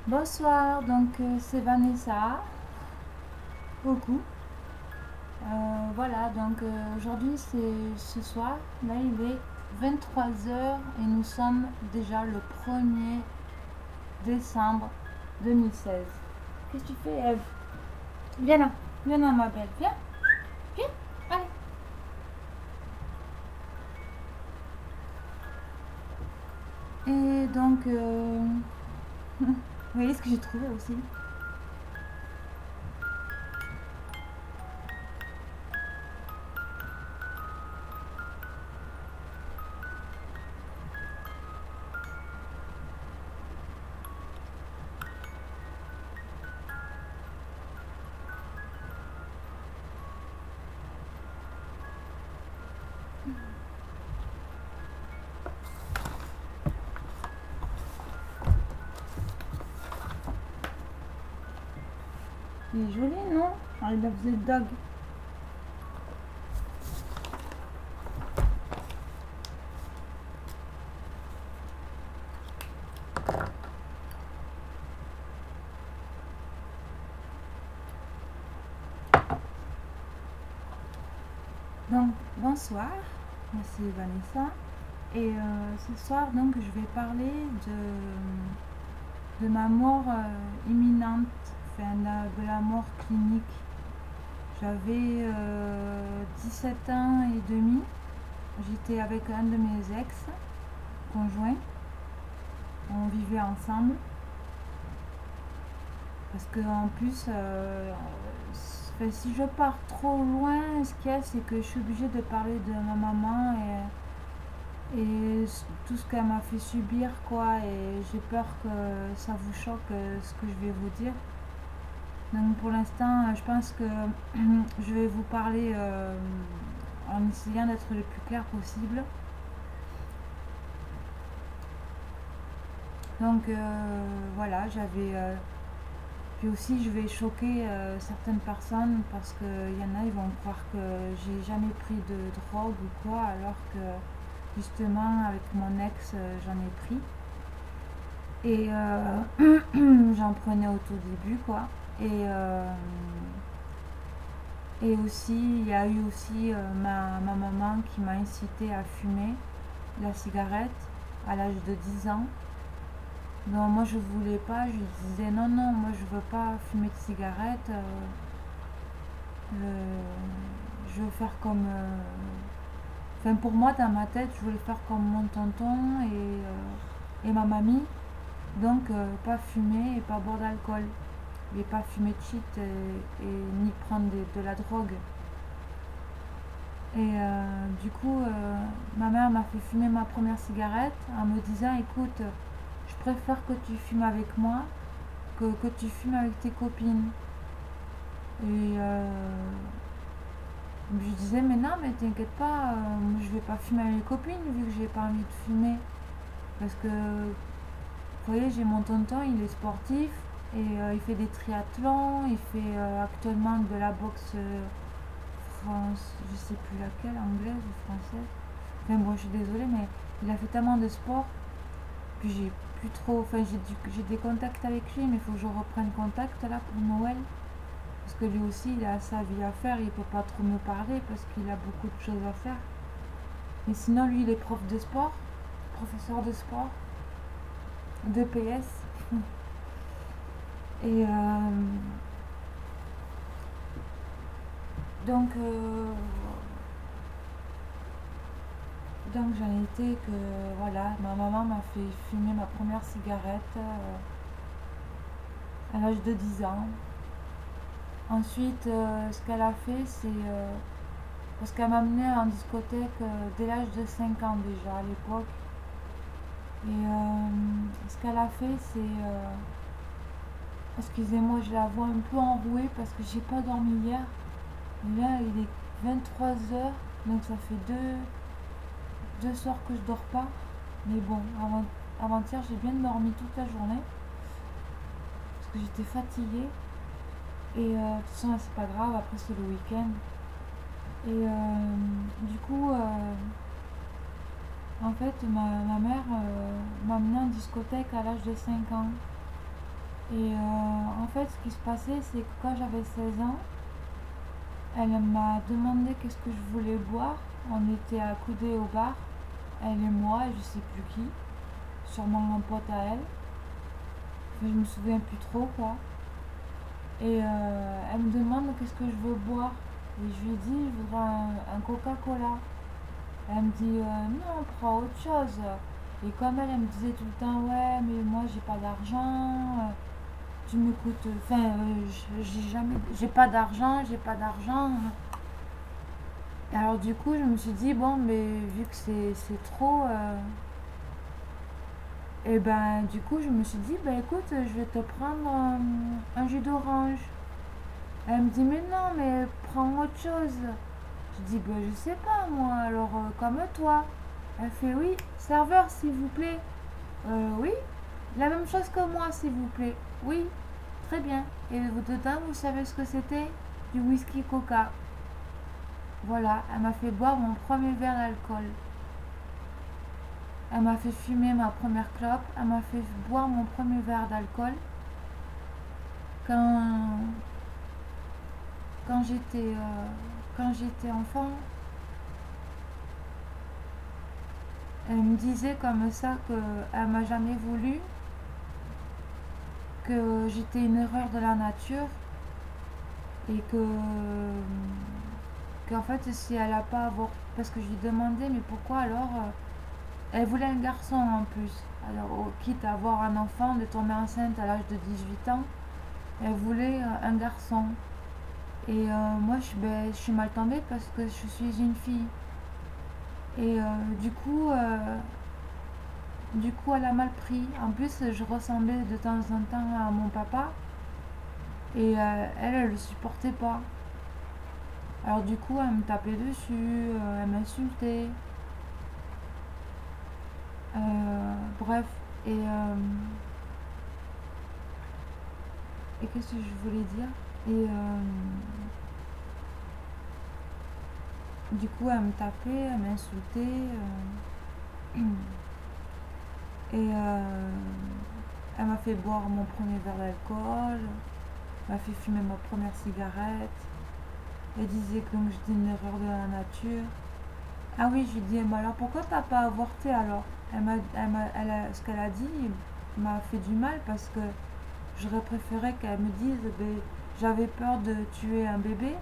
Bonsoir, donc c'est Vanessa. Coucou. Voilà, donc aujourd'hui c'est ce soir. Là il est 23 h et nous sommes déjà le 1er décembre 2016. Qu'est-ce que tu fais, Eve? Viens là, ma belle, viens, viens, allez. Et donc, vous voyez ce que j'ai trouvé aussi? Il est joli, non? I love the dog. Donc, bonsoir, moi c'est Vanessa. Et ce soir, donc, je vais parler de ma mort imminente, enfin, de la mort clinique. J'avais 17 ans et demi. J'étais avec un de mes ex-conjoints. On vivait ensemble. Parce que en plus, si je pars trop loin, ce qu'il y a, c'est que je suis obligée de parler de ma maman et tout ce qu'elle m'a fait subir, quoi. Et j'ai peur que ça vous choque ce que je vais vous dire. Donc pour l'instant, je pense que je vais vous parler en essayant d'être le plus clair possible. Donc voilà, puis aussi, je vais choquer certaines personnes parce qu'il y en a, ils vont croire que j'ai jamais pris de drogue ou quoi, alors que justement, avec mon ex, j'en ai pris. Et j'en prenais au tout début, quoi. Et aussi, il y a eu aussi ma maman qui m'a incité à fumer la cigarette à l'âge de 10 ans. Non, moi je voulais pas, je lui disais non, non, moi je veux pas fumer de cigarette, je veux faire comme. Enfin, pour moi, dans ma tête, je voulais faire comme mon tonton et ma mamie, donc pas fumer et pas boire d'alcool, et pas fumer de shit ni prendre de la drogue. Et du coup, ma mère m'a fait fumer ma première cigarette en me disant écoute, je préfère que tu fumes avec moi que tu fumes avec tes copines. Et je disais mais non, mais t'inquiète pas, je vais pas fumer avec mes copines vu que j'ai pas envie de fumer. Parce que, vous voyez, j'ai mon tonton, il est sportif et il fait des triathlons, il fait actuellement de la boxe France, je sais plus laquelle, anglaise ou française. Enfin bon, je suis désolée, mais il a fait tellement de sport. Puis j'ai plus trop, enfin j'ai des contacts avec lui, mais il faut que je reprenne contact là pour Noël. Parce que lui aussi, il a sa vie à faire, il peut pas trop me parler parce qu'il a beaucoup de choses à faire. Mais sinon, lui, il est prof de sport, professeur de sport, de PS. Et donc, donc j'en étais que, voilà, ma maman m'a fait fumer ma première cigarette à l'âge de 10 ans. Ensuite, ce qu'elle a fait, c'est parce qu'elle m'amenait en discothèque dès l'âge de 5 ans déjà à l'époque. Et ce qu'elle a fait, c'est. Excusez-moi, je la vois un peu enrouée parce que j'ai pas dormi hier. Et là, il est 23 h, donc ça fait deux soirs que je dors pas. Mais bon, avant-hier, j'ai bien dormi toute la journée parce que j'étais fatiguée. Et de toute façon, c'est pas grave, après c'est le week-end. Et du coup, en fait, ma mère m'a amenée en discothèque à l'âge de 5 ans. Et en fait, ce qui se passait, c'est que quand j'avais 16 ans, elle m'a demandé qu'est-ce que je voulais boire. On était accoudés au bar, elle et moi, et je sais plus qui, sûrement un pote à elle. Enfin, je me souviens plus trop quoi. Et elle me demande qu'est-ce que je veux boire. Et je lui dis, je voudrais un Coca-Cola. Elle me dit, non, prends autre chose. Et comme elle me disait tout le temps, ouais, mais moi j'ai pas d'argent, tu me coûtes. Enfin, j'ai jamais. J'ai pas d'argent, j'ai pas d'argent. Et alors, du coup, je me suis dit, bon, mais vu que c'est trop. Et ben, du coup, je me suis dit, ben écoute, je vais te prendre un jus d'orange. Elle me dit, mais non, mais prends autre chose. Je dis, ben je sais pas, moi, alors comme toi. Elle fait, oui, serveur, s'il vous plaît. Oui, la même chose que moi, s'il vous plaît. Oui, très bien. Et vous dedans, vous savez ce que c'était? Du whisky coca. Voilà, elle m'a fait boire mon premier verre d'alcool. Elle m'a fait fumer ma première clope. Elle m'a fait boire mon premier verre d'alcool. Quand, quand j'étais enfant, elle me disait comme ça qu'elle m'a jamais voulu, que j'étais une erreur de la nature et qu'en fait si elle a pas avorté, parce que je lui demandais mais pourquoi alors elle voulait un garçon en plus. Alors quitte à avoir un enfant, de tomber enceinte à l'âge de 18 ans, elle voulait un garçon. Et moi je suis mal tombée parce que je suis une fille. Et du coup, elle a mal pris. En plus, je ressemblais de temps en temps à mon papa. Et elle le supportait pas. Alors du coup, elle me tapait dessus, elle m'insultait. Bref. Et, euh, et qu'est-ce que je voulais dire? Et du coup, elle me tapait, elle m'insultait. Et elle m'a fait boire mon premier verre d'alcool. Elle m'a fait fumer ma première cigarette. Elle disait que donc j'étais une erreur de la nature. Ah oui, je lui dis, mais alors pourquoi t'as pas avorté alors? Ce qu'elle a dit m'a fait du mal parce que j'aurais préféré qu'elle me dise, ben, j'avais peur de tuer un bébé.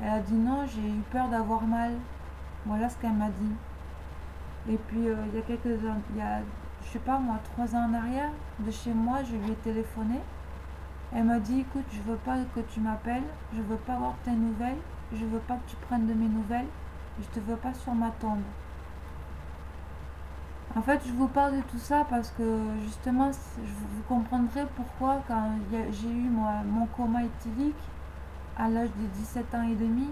Elle a dit non, j'ai eu peur d'avoir mal. Voilà ce qu'elle m'a dit. Et puis il y a je sais pas moi, 3 ans en arrière, de chez moi, je lui ai téléphoné. Elle m'a dit, écoute, je veux pas que tu m'appelles, je veux pas avoir tes nouvelles, je veux pas que tu prennes de mes nouvelles, je te veux pas sur ma tombe. En fait, je vous parle de tout ça parce que justement, vous comprendrez pourquoi quand j'ai eu mon coma éthylique à l'âge de 17 ans et demi,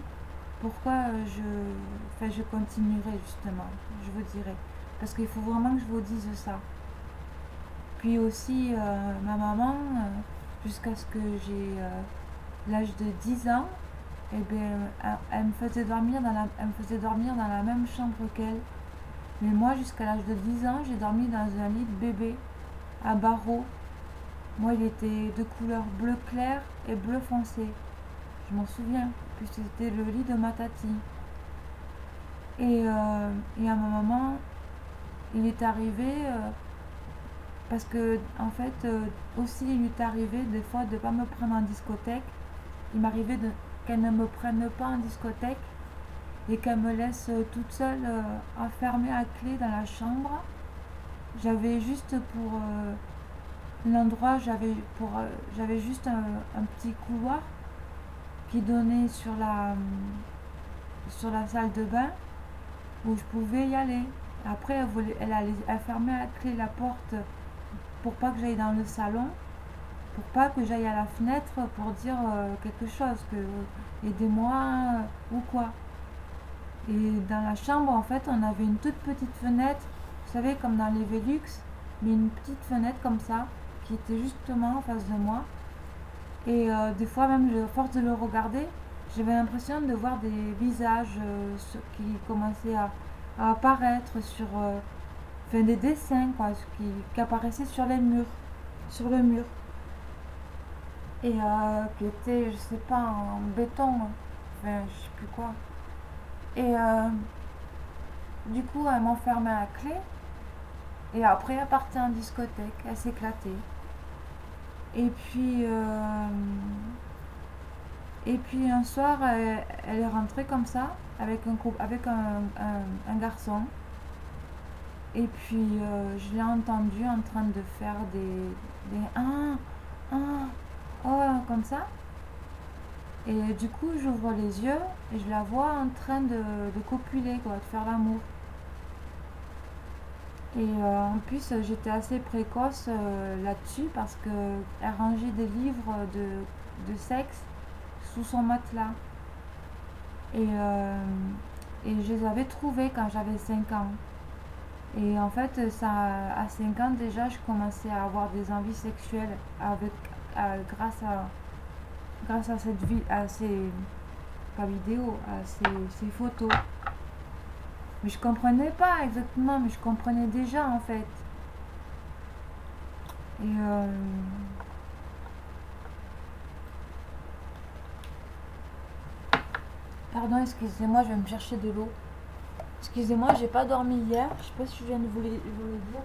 pourquoi je continuerai justement, je vous dirai. Parce qu'il faut vraiment que je vous dise ça. Puis aussi, ma maman, jusqu'à ce que j'ai l'âge de 10 ans, eh bien, elle me faisait dormir elle me faisait dormir dans la même chambre qu'elle. Mais moi, jusqu'à l'âge de 10 ans, j'ai dormi dans un lit de bébé à barreaux. Moi, il était de couleur bleu clair et bleu foncé. Je m'en souviens, puisque c'était le lit de ma tati. Et à un moment, il est arrivé, parce que, en fait, aussi, il lui est arrivé des fois de ne pas me prendre en discothèque. Il m'arrivait qu'elle ne me prenne pas en discothèque et qu'elle me laisse toute seule enfermée à clé dans la chambre. J'avais juste pour l'endroit, j'avais juste un petit couloir qui donnait sur la salle de bain où je pouvais y aller. Après, elle fermait à clé la porte pour pas que j'aille dans le salon, pour pas que j'aille à la fenêtre pour dire quelque chose, que aidez-moi ou quoi. Et dans la chambre, en fait, on avait une toute petite fenêtre, vous savez, comme dans les Velux, mais une petite fenêtre comme ça, qui était justement en face de moi. Et des fois, même, à force de le regarder, j'avais l'impression de voir des visages qui commençaient à apparaître enfin des dessins, quoi, qui apparaissaient sur les murs, sur le mur. et qui était, je sais pas, en béton, enfin, je sais plus quoi. Et du coup, elle m'enfermait à la clé, et après, elle partait en discothèque, elle s'éclatait. Et puis, un soir, elle est rentrée comme ça, avec un garçon. Et puis, je l'ai entendue en train de faire des ah, oh, comme ça. Et du coup, j'ouvre les yeux et je la vois en train de copuler, quoi, de faire l'amour. Et en plus, j'étais assez précoce là-dessus parce qu'elle rangeait des livres de sexe sous son matelas. Et, euh, et je les avais trouvés quand j'avais 5 ans. Et en fait, ça, à 5 ans déjà, je commençais à avoir des envies sexuelles avec, grâce à cette vie, à ces, pas vidéos, à ces photos. Mais je comprenais pas exactement, mais je comprenais déjà en fait. Et pardon, excusez-moi, je vais me chercher de l'eau. Excusez-moi, j'ai pas dormi hier. Je sais pas si je viens de vous le dire.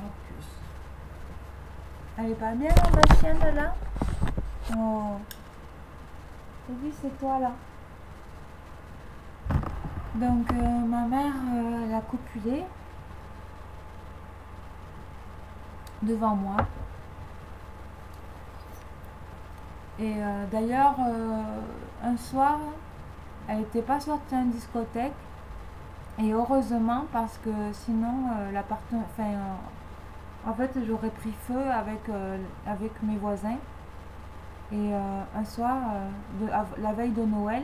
En plus. Elle est pas bien, ma chienne là? Oh. Et oui, c'est toi là. Donc, ma mère, elle a copulé devant moi. Et d'ailleurs, un soir, elle n'était pas sortie en discothèque. Et heureusement, parce que sinon, l'appartement. Enfin, en fait, j'aurais pris feu avec mes voisins. Et un soir, la veille de Noël,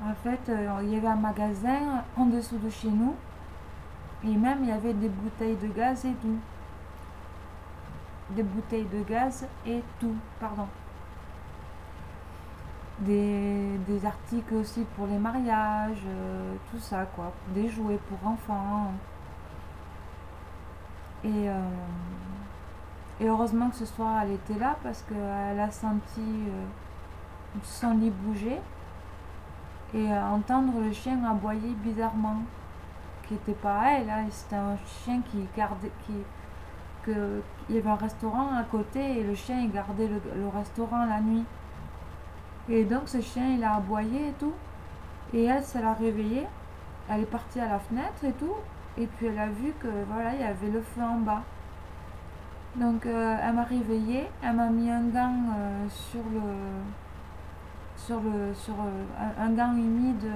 en fait, il y avait un magasin en dessous de chez nous. Et même, il y avait des bouteilles de gaz et tout. Des bouteilles de gaz et tout, pardon. Des articles aussi pour les mariages, tout ça, quoi. Des jouets pour enfants. Et, euh, et heureusement que ce soir, elle était là parce qu'elle a senti son lit bouger et entendre le chien aboyer bizarrement, qui n'était pas à elle, hein. C'était un chien qui gardait, il y avait un restaurant à côté et le chien il gardait le restaurant la nuit. Et donc ce chien il a aboyé et tout. Et elle, ça l'a réveillée. Elle est partie à la fenêtre et tout. Et puis elle a vu que voilà, il y avait le feu en bas. Donc elle m'a réveillée, elle m'a mis un gant un gant humide.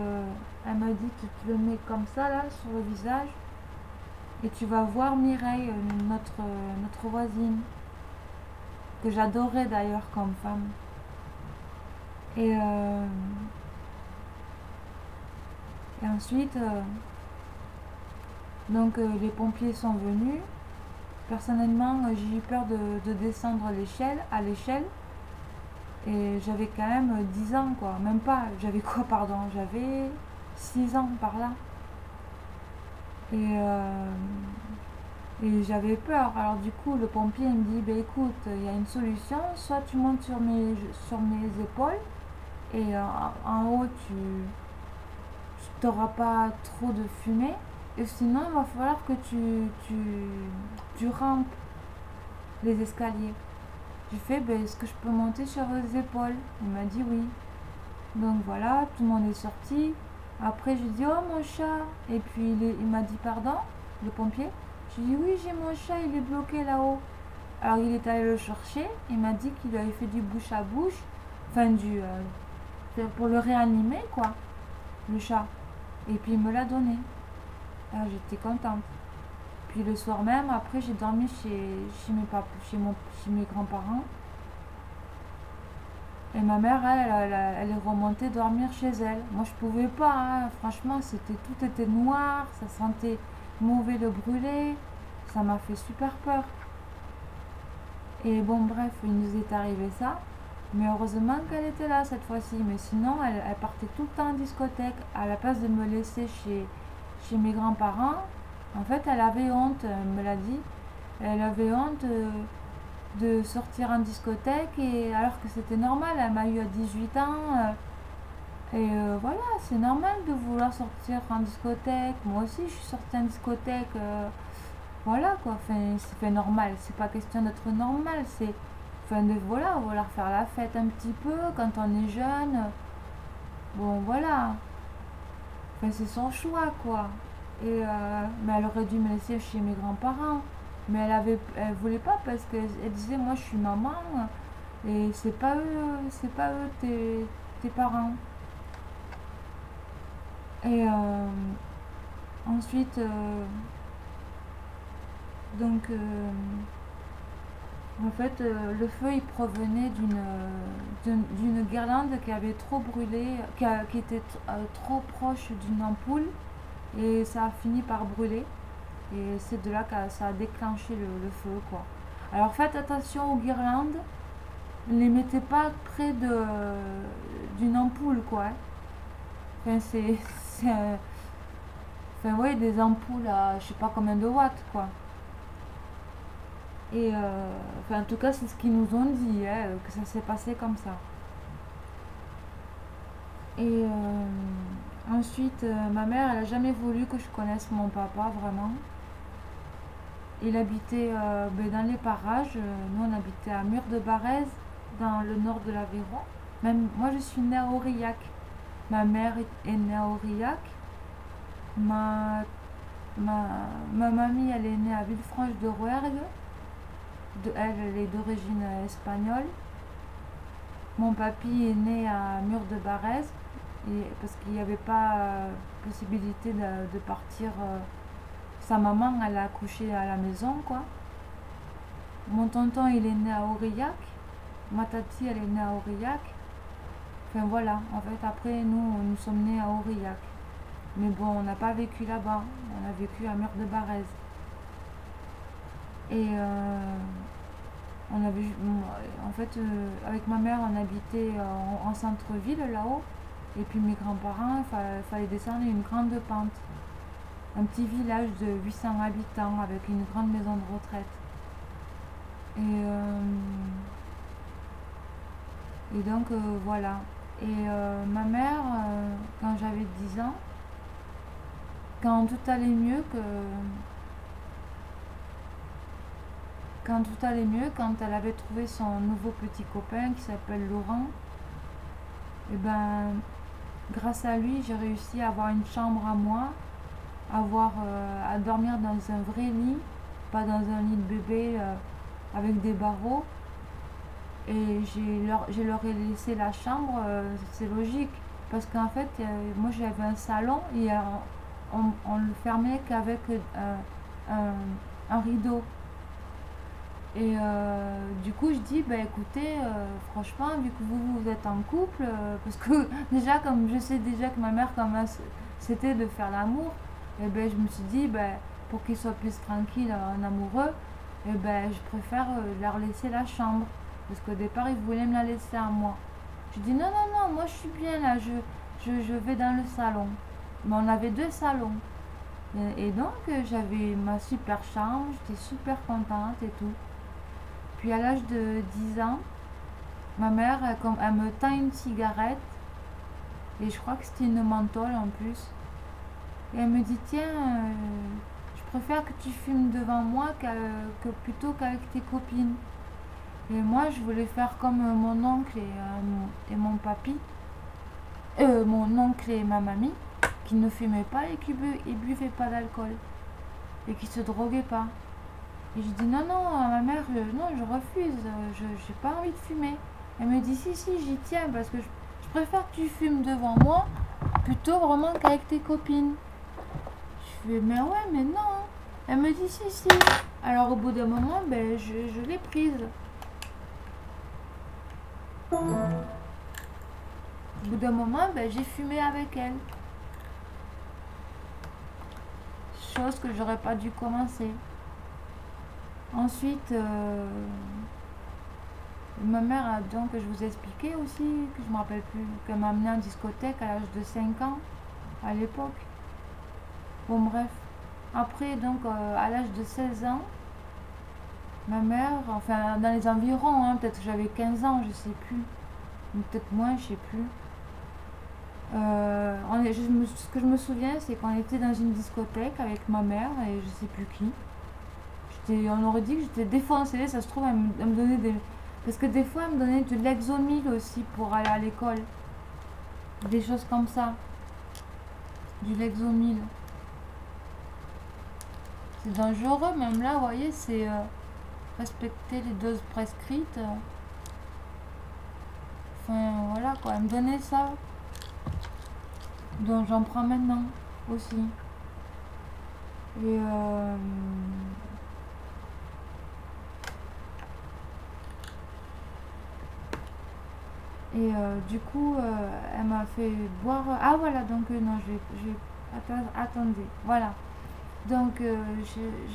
Elle m'a dit tu le mets comme ça là sur le visage et tu vas voir Mireille, notre voisine, que j'adorais d'ailleurs comme femme. Et, et ensuite, donc les pompiers sont venus. Personnellement, j'ai eu peur de descendre à l'échelle. Et j'avais quand même 10 ans, quoi. Même pas, j'avais quoi, pardon? J'avais 6 ans par là. Et, et j'avais peur. Alors du coup, le pompier me dit, bah, écoute, il y a une solution. Soit tu montes sur mes épaules. Et en haut, tu n'auras pas trop de fumée. Et sinon, il va falloir que tu rampes les escaliers. J'ai fait, ben, est-ce que je peux monter sur vos épaules? Il m'a dit oui. Donc voilà, tout le monde est sorti. Après, j'ai dit, oh mon chat. Et puis il m'a dit, pardon, le pompier. J'ai dit, oui, j'ai mon chat, il est bloqué là-haut. Alors il est allé le chercher. Il m'a dit qu'il avait fait du bouche à bouche. Enfin, pour le réanimer, quoi, le chat. Et puis il me l'a donné. Alors j'étais contente. Puis le soir même, après, j'ai dormi chez mes grands-parents. Et ma mère, elle est remontée dormir chez elle. Moi, je pouvais pas, hein. Franchement, tout était noir, ça sentait mauvais le brûlé. Ça m'a fait super peur. Et bon, bref, il nous est arrivé ça. Mais heureusement qu'elle était là cette fois-ci. Mais sinon, elle partait tout le temps en discothèque. À la place de me laisser chez mes grands-parents, en fait, elle avait honte, elle me l'a dit. Elle avait honte de sortir en discothèque, et alors que c'était normal. Elle m'a eu à 18 ans. Voilà, c'est normal de vouloir sortir en discothèque. Moi aussi, je suis sortie en discothèque. Voilà quoi, enfin, c'est fait normal. C'est pas question d'être normal. C'est enfin de voilà, vouloir faire la fête un petit peu quand on est jeune. Bon, voilà. Enfin, c'est son choix quoi. Mais elle aurait dû me laisser chez mes grands-parents. Mais elle voulait pas parce qu'elle disait moi je suis maman et c'est pas eux tes parents. Et ensuite, donc, en fait, le feu il provenait d'une guirlande qui avait trop brûlé, qui était trop proche d'une ampoule, et ça a fini par brûler. Et c'est de là que ça a déclenché le feu, quoi. Alors faites attention aux guirlandes, ne les mettez pas près d'une ampoule, quoi. Enfin, enfin, ouais, des ampoules à je sais pas combien de watts, quoi. Enfin, en tout cas, c'est ce qu'ils nous ont dit, hein, que ça s'est passé comme ça. Et ensuite, ma mère, elle a jamais voulu que je connaisse mon papa, vraiment. Il habitait dans les parages. Nous, on habitait à Mur-de-Barrez, dans le nord de l'Aveyron. Même moi, je suis née à Aurillac. Ma mère est née à Aurillac. Ma, ma mamie, elle est née à Villefranche de Rouergue. Elle est d'origine espagnole. Mon papy est né à Mur-de-Barrez, parce qu'il n'y avait pas possibilité de partir. Sa maman, elle a accouché à la maison, quoi. Mon tonton, il est né à Aurillac. Ma tati, elle est née à Aurillac. Enfin voilà, en fait, après, nous sommes nés à Aurillac. Mais bon, on n'a pas vécu là-bas. On a vécu à Mur-de-Barrez. Et en fait, avec ma mère, on habitait en centre-ville, là-haut. Et puis mes grands-parents, il fallait descendre une grande pente. Un petit village de 800 habitants avec une grande maison de retraite. Et donc, voilà. Et ma mère, quand j'avais 10 ans, quand tout allait mieux, quand elle avait trouvé son nouveau petit copain qui s'appelle Laurent, et ben, grâce à lui, j'ai réussi à avoir une chambre à moi, à dormir dans un vrai lit, pas dans un lit de bébé avec des barreaux. Et je leur ai laissé la chambre, c'est logique, parce qu'en fait, moi j'avais un salon, et on le fermait qu'avec un rideau. Et du coup, je dis, bah écoutez, franchement, vu que vous êtes en couple, parce que déjà, comme je sais déjà que ma mère, c'était de faire l'amour, et ben je me suis dit, ben, pour qu'il soit plus tranquille en amoureux, et ben je préfère leur laisser la chambre. Parce qu'au départ, ils voulaient me la laisser à moi. Je dis, non, non, non, moi je suis bien là, je vais dans le salon. Mais on avait 2 salons. Et donc, j'avais ma super chambre, j'étais super contente et tout. Puis à l'âge de 10 ans, ma mère, elle me tend une cigarette, et je crois que c'était une menthol en plus. Et elle me dit, tiens, je préfère que tu fumes devant moi que plutôt qu'avec tes copines. Et moi, je voulais faire comme mon oncle et mon papy, mon oncle et ma mamie, qui ne fumaient pas et qui buvaient pas d'alcool, et qui se droguaient pas. Et je dis non, non, à ma mère, non, je refuse, j'ai pas envie de fumer. Elle me dit si, si, j'y tiens, parce que je préfère que tu fumes devant moi, plutôt vraiment qu'avec tes copines. Je fais, mais ouais, mais non. Elle me dit si, si. Alors au bout d'un moment, ben, je l'ai prise. Au bout d'un moment, ben, j'ai fumé avec elle. Chose que j'aurais pas dû commencer. Ensuite, Ma mère, donc, je vous ai expliqué aussi, que je me rappelle plus, qu'elle m'a amené en discothèque à l'âge de 5 ans, à l'époque. Bon, bref. Après, donc, à l'âge de 16 ans, ma mère, enfin, dans les environs, hein, peut-être que j'avais 15 ans, je sais plus. Ou peut-être moins, je sais plus. Ce que je me souviens, c'est qu'on était dans une discothèque avec ma mère et je sais plus qui. On aurait dit que j'étais défoncée, ça se trouve, elle me donnait des. Parce que des fois, elle me donnait de l'exomil aussi pour aller à l'école. Des choses comme ça. Du Lexomil. C'est dangereux, même là, vous voyez, c'est respecter les doses prescrites. Enfin, voilà quoi, elle me donnait ça. Donc j'en prends maintenant aussi. Et du coup, elle m'a fait boire. Ah voilà, donc non, attendez, voilà. Donc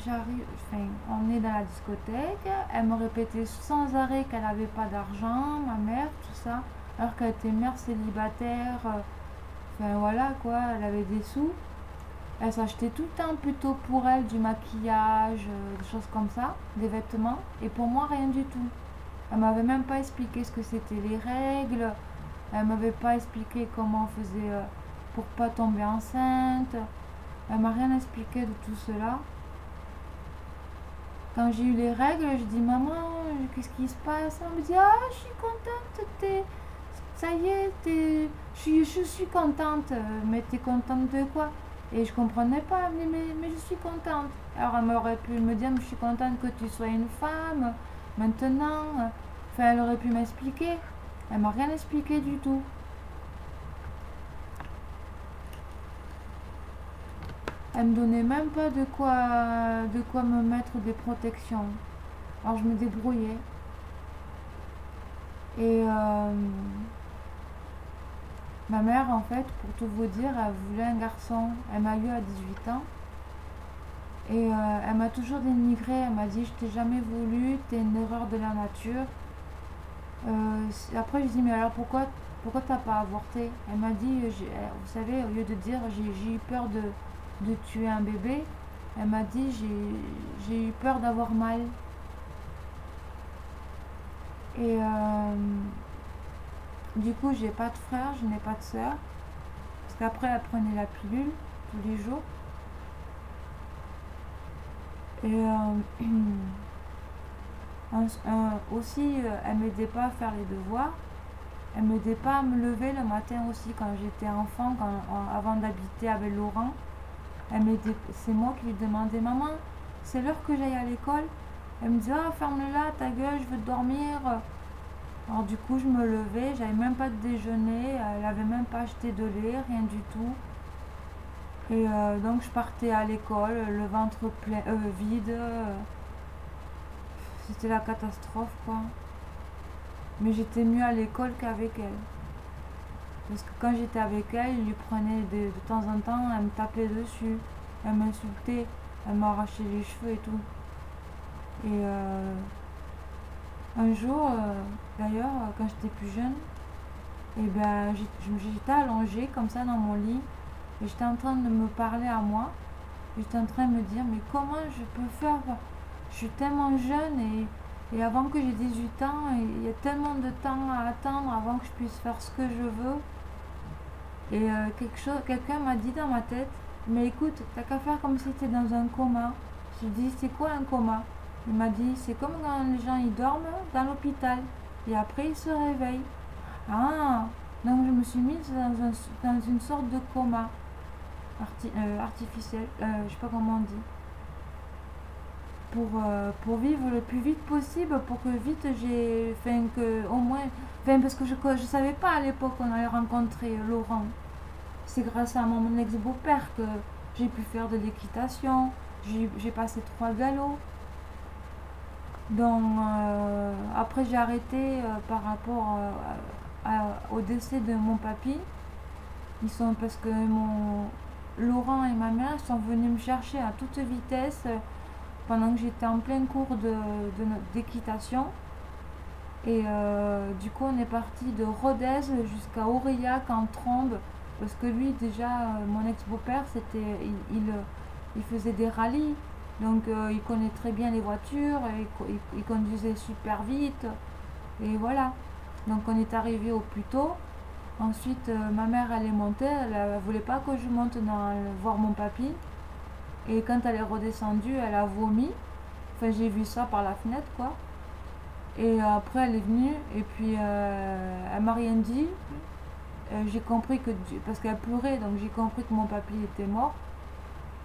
j'arrive, enfin, on est dans la discothèque. Elle me répétait sans arrêt qu'elle n'avait pas d'argent, ma mère, tout ça, alors qu'elle était mère célibataire. Enfin voilà quoi, elle avait des sous. Elle s'achetait tout le temps plutôt pour elle du maquillage, des choses comme ça, des vêtements, et pour moi rien du tout. Elle m'avait même pas expliqué ce que c'était les règles. Elle m'avait pas expliqué comment on faisait pour pas tomber enceinte. Elle m'a rien expliqué de tout cela. Quand j'ai eu les règles, je dis maman, qu'est-ce qui se passe? Elle me dit ah, je suis contente, ça y est, je suis contente. Mais t'es contente de quoi? Et je comprenais pas. Elle me dit mais je suis contente. Alors elle m'aurait pu me dire mais je suis contente que tu sois une femme maintenant. Enfin, elle aurait pu m'expliquer. Elle m'a rien expliqué du tout. Elle me donnait même pas de quoi me mettre des protections. Alors je me débrouillais. Et ma mère, en fait, pour tout vous dire, elle voulait un garçon. Elle m'a eu à 18 ans. Et elle m'a toujours dénigré. Elle m'a dit, je t'ai jamais voulu, t'es une erreur de la nature. Après, je dis, mais alors pourquoi t'as pas avorté? Elle m'a dit, vous savez, au lieu de dire, j'ai eu peur de tuer un bébé, elle m'a dit, j'ai eu peur d'avoir mal. Et du coup, j'ai pas de frère, je n'ai pas de soeur. Parce qu'après, elle prenait la pilule tous les jours. Et aussi, elle m'aidait pas à faire les devoirs. Elle m'aidait pas à me lever le matin aussi quand j'étais enfant, avant d'habiter avec Laurent. C'est moi qui lui demandais maman, c'est l'heure que j'aille à l'école. Elle me disait ah ferme-la ta gueule, je veux dormir. Alors du coup je me levais, j'avais même pas de déjeuner, elle avait même pas acheté de lait, rien du tout. Et donc je partais à l'école, le ventre plein, vide. C'était la catastrophe quoi. Mais j'étais mieux à l'école qu'avec elle. Parce que quand j'étais avec elle, il lui prenait de temps en temps, elle me tapait dessus, elle m'insultait, elle m'arrachait les cheveux et tout. Et un jour, d'ailleurs, quand j'étais plus jeune, et ben, j'étais allongée comme ça dans mon lit, et j'étais en train de me parler à moi. J'étais en train de me dire, mais comment je peux faire? Je suis tellement jeune et avant que j'ai 18 ans, il y a tellement de temps à attendre avant que je puisse faire ce que je veux. Et quelqu'un m'a dit dans ma tête, mais écoute, t'as qu'à faire comme si t'étais dans un coma. J'ai dit, c'est quoi un coma? Il m'a dit, c'est comme quand les gens ils dorment dans l'hôpital et après ils se réveillent. Ah, donc je me suis mise dans une sorte de coma artificiel, je sais pas comment on dit. Pour vivre le plus vite possible, pour que vite j'ai, enfin que au moins, enfin parce que je savais pas à l'époque qu'on allait rencontrer Laurent. C'est grâce à mon ex-beau-père que j'ai pu faire de l'équitation, j'ai passé 3 galops. Donc après j'ai arrêté par rapport au décès de mon papy. Parce que Laurent et ma mère sont venus me chercher à toute vitesse pendant que j'étais en plein cours d'équitation. Et du coup, on est parti de Rodez jusqu'à Aurillac en trombe. Parce que lui, déjà, mon ex-beau-père, il faisait des rallyes. Donc, il connaît très bien les voitures. Il conduisait super vite. Et voilà. Donc, on est arrivé au plus tôt. Ensuite, ma mère, elle est montée. Elle ne voulait pas que je monte voir mon papy. Et quand elle est redescendue, elle a vomi. Enfin, j'ai vu ça par la fenêtre, quoi. Et après, elle est venue. Et puis, elle m'a rien dit. J'ai compris que... Parce qu'elle pleurait, donc j'ai compris que mon papy était mort.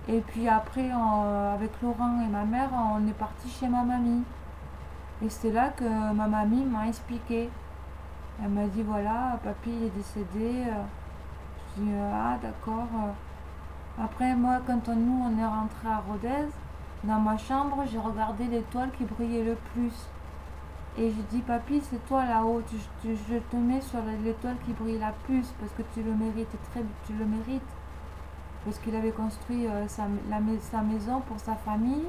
Et puis après, avec Laurent et ma mère, on est parti chez ma mamie. Et c'est là que ma mamie m'a expliqué. Elle m'a dit, voilà, papy est décédé. Je dis, ah d'accord. Après, moi, quand nous, on est rentré à Rodez, dans ma chambre, j'ai regardé l'étoile qui brillait le plus. Et j'ai dit, papy, c'est toi là-haut, je te mets sur l'étoile qui brille la plus, parce que tu le mérites, tu le mérites. Parce qu'il avait construit sa maison pour sa famille.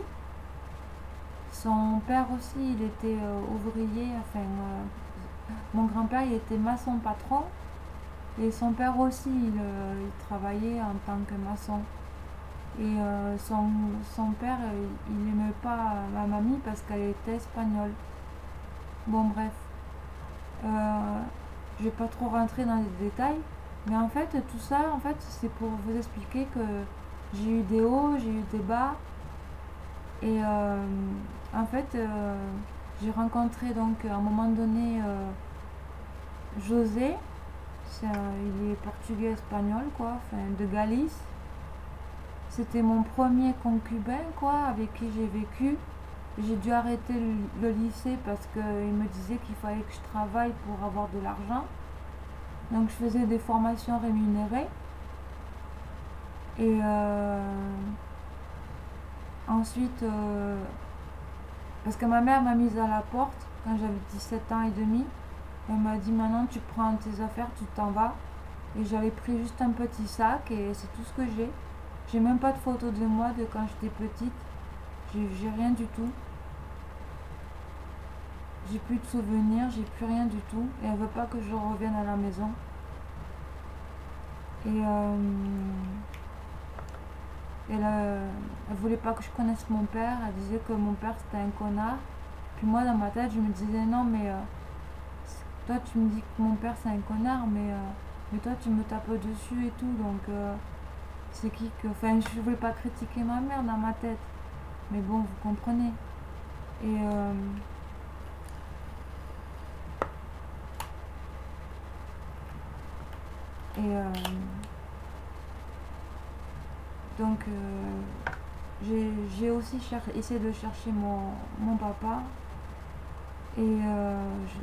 Son père aussi, il était ouvrier, enfin, mon grand-père, il était maçon patron. Et son père aussi, il travaillait en tant que maçon. Et son père, il n'aimait pas ma mamie parce qu'elle était espagnole. Bon, bref. Je vais pas trop rentrer dans les détails. Mais en fait, tout ça, en fait, c'est pour vous expliquer que j'ai eu des hauts, j'ai eu des bas. Et en fait, j'ai rencontré donc à un moment donné José. Il est portugais espagnol, quoi, enfin, de Galice. C'était mon premier concubin, quoi, avec qui j'ai vécu. J'ai dû arrêter le lycée parce qu'il me disait qu'il fallait que je travaille pour avoir de l'argent. Donc je faisais des formations rémunérées. Et ensuite, parce que ma mère m'a mise à la porte quand j'avais 17 ans et demi. Elle m'a dit, maintenant tu prends tes affaires, tu t'en vas. Et j'avais pris juste un petit sac et c'est tout ce que j'ai. J'ai même pas de photos de moi de quand j'étais petite. J'ai rien du tout. J'ai plus de souvenirs, j'ai plus rien du tout. Et elle veut pas que je revienne à la maison. Et elle voulait pas que je connaisse mon père. Elle disait que mon père c'était un connard. Puis moi dans ma tête je me disais non mais toi tu me dis que mon père c'est un connard mais toi tu me tapes dessus et tout donc c'est qui que... Enfin je voulais pas critiquer ma mère dans ma tête. Mais bon vous comprenez. Et donc j'ai aussi essayé de chercher mon papa. Et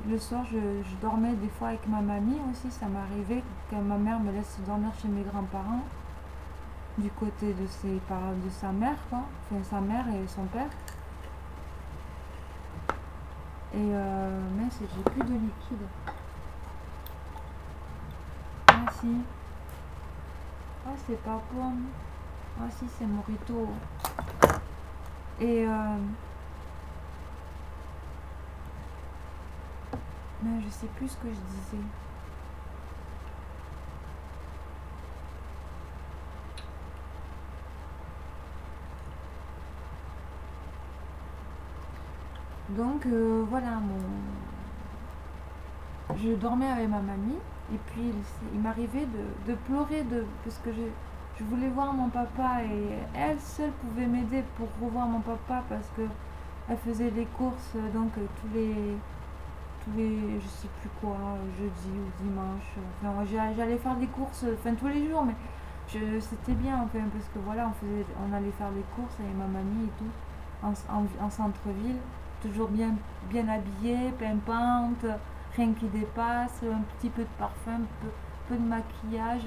le soir, je dormais des fois avec ma mamie aussi. Ça m'arrivait que ma mère me laisse dormir chez mes grands-parents, du côté de sa mère, quoi. Enfin, sa mère et son père. Et mince, j'ai plus de liquide. Ah si. Ah, c'est pas pomme. Ah si, c'est Morito. Et mais je sais plus ce que je disais. Donc voilà, je dormais avec ma mamie et puis il m'arrivait de pleurer parce que je voulais voir mon papa et elle seule pouvait m'aider pour revoir mon papa parce que elle faisait les courses donc tous les je sais plus quoi, jeudi ou dimanche. Enfin, j'allais faire des courses, enfin tous les jours, mais c'était bien, enfin, parce que voilà, on allait faire les courses avec ma mamie et tout, en centre-ville, toujours bien habillée, pimpante, rien qui dépasse, un petit peu de parfum, peu de maquillage,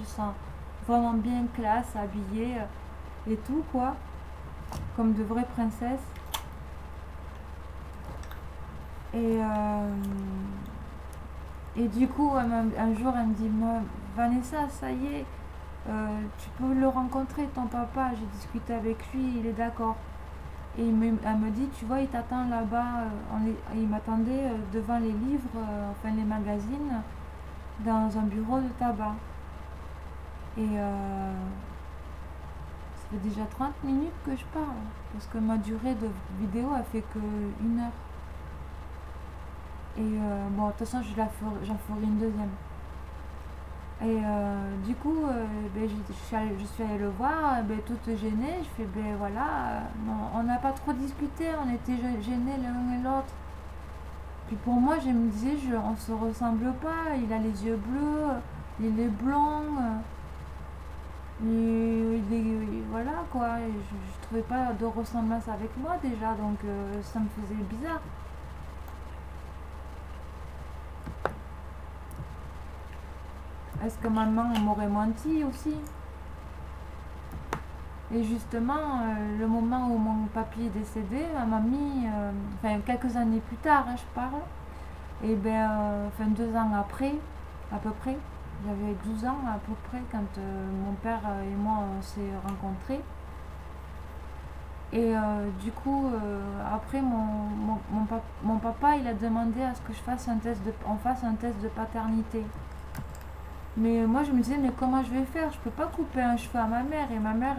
vraiment bien classe, habillée et tout, quoi, comme de vraies princesses. Et du coup, un jour, elle me dit, Vanessa, ça y est, tu peux le rencontrer, ton papa. J'ai discuté avec lui, il est d'accord. Et elle me dit, tu vois, il t'attend là-bas, il m'attendait devant les livres, enfin les magazines, dans un bureau de tabac. Et ça fait déjà 30 minutes que je parle, parce que ma durée de vidéo a fait que 1 heure. Et bon, de toute façon, j'en ferai une deuxième. Et du coup, ben, je suis allée le voir, ben, toute gênée. Je fais, ben voilà, on n'a pas trop discuté, on était gênés l'un et l'autre. Puis pour moi, je me disais, on se ressemble pas, il a les yeux bleus, il est blanc, voilà quoi. Et je trouvais pas de ressemblance avec moi déjà, donc ça me faisait bizarre. Est-ce que maman m'aurait menti aussi? Et justement, le moment où mon papy est décédé, ma mamie, enfin quelques années plus tard, hein, je parle, et bien, enfin 2 ans après, à peu près, j'avais 12 ans à peu près quand mon père et moi on s'est rencontrés. Et du coup, après, mon papa, il a demandé à ce que on fasse un test de paternité. Mais moi je me disais, mais comment je vais faire? Je peux pas couper un cheveu à ma mère et ma mère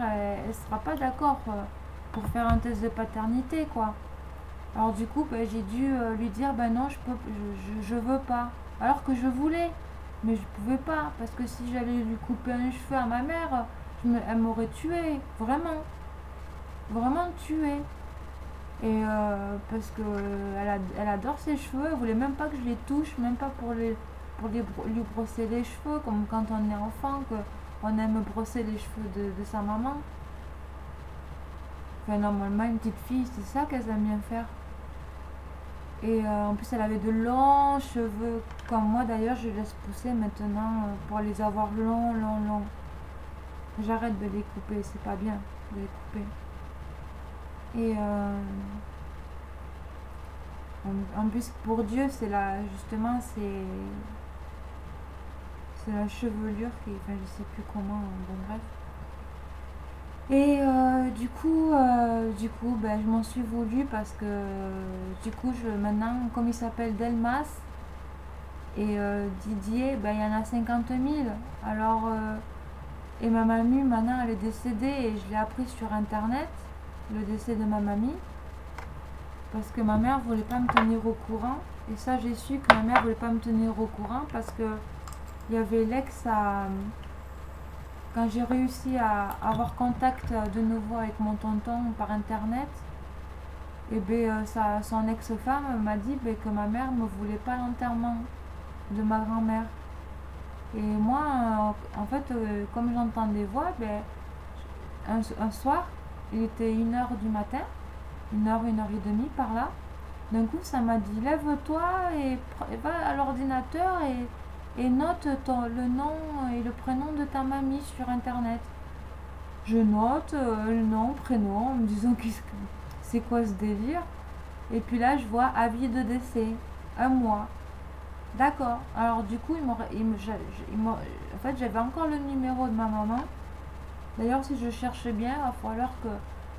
elle sera pas d'accord pour faire un test de paternité quoi. Alors du coup ben, j'ai dû lui dire ben non je veux pas. Alors que je voulais, mais je pouvais pas parce que si j'allais lui couper un cheveu à ma mère, elle m'aurait tué, vraiment, vraiment tué. Et parce que elle adore ses cheveux, elle voulait même pas que je les touche, même pas pour lui brosser les cheveux, comme quand on est enfant, qu'on aime brosser les cheveux de sa maman. Enfin, normalement, une petite fille, c'est ça qu'elle aime bien faire. Et en plus, elle avait de longs cheveux, comme moi d'ailleurs, je laisse pousser maintenant pour les avoir longs, longs, longs. J'arrête de les couper, c'est pas bien de les couper. Et en plus, pour Dieu, justement, c'est la chevelure qui, enfin, je sais plus comment, bon bref. Et du coup, ben, je m'en suis voulu parce que du coup, maintenant, comme il s'appelle Delmas et Didier, ben, il y en a 50 000. Alors, et ma mamie, maintenant, elle est décédée et je l'ai appris sur Internet, le décès de ma mamie, parce que ma mère voulait pas me tenir au courant. Et ça, j'ai su que ma mère voulait pas me tenir au courant parce que il y avait l'ex à... Quand j'ai réussi à avoir contact de nouveau avec mon tonton par internet, et ben, son ex-femme m'a dit ben, que ma mère ne voulait pas l'enterrement de ma grand-mère. Et moi, en fait, comme j'entends des voix, ben, un soir, il était 1 heure du matin, 1 heure et demie par là. D'un coup, ça m'a dit lève-toi et va à l'ordinateur et note le nom et le prénom de ta mamie sur internet. Je note le nom, prénom, en me disant c'est quoi ce délire. Et puis là, je vois avis de décès, 1 mois. D'accord. Alors du coup, en fait, j'avais encore le numéro de ma maman. D'ailleurs, si je cherche bien, il va falloir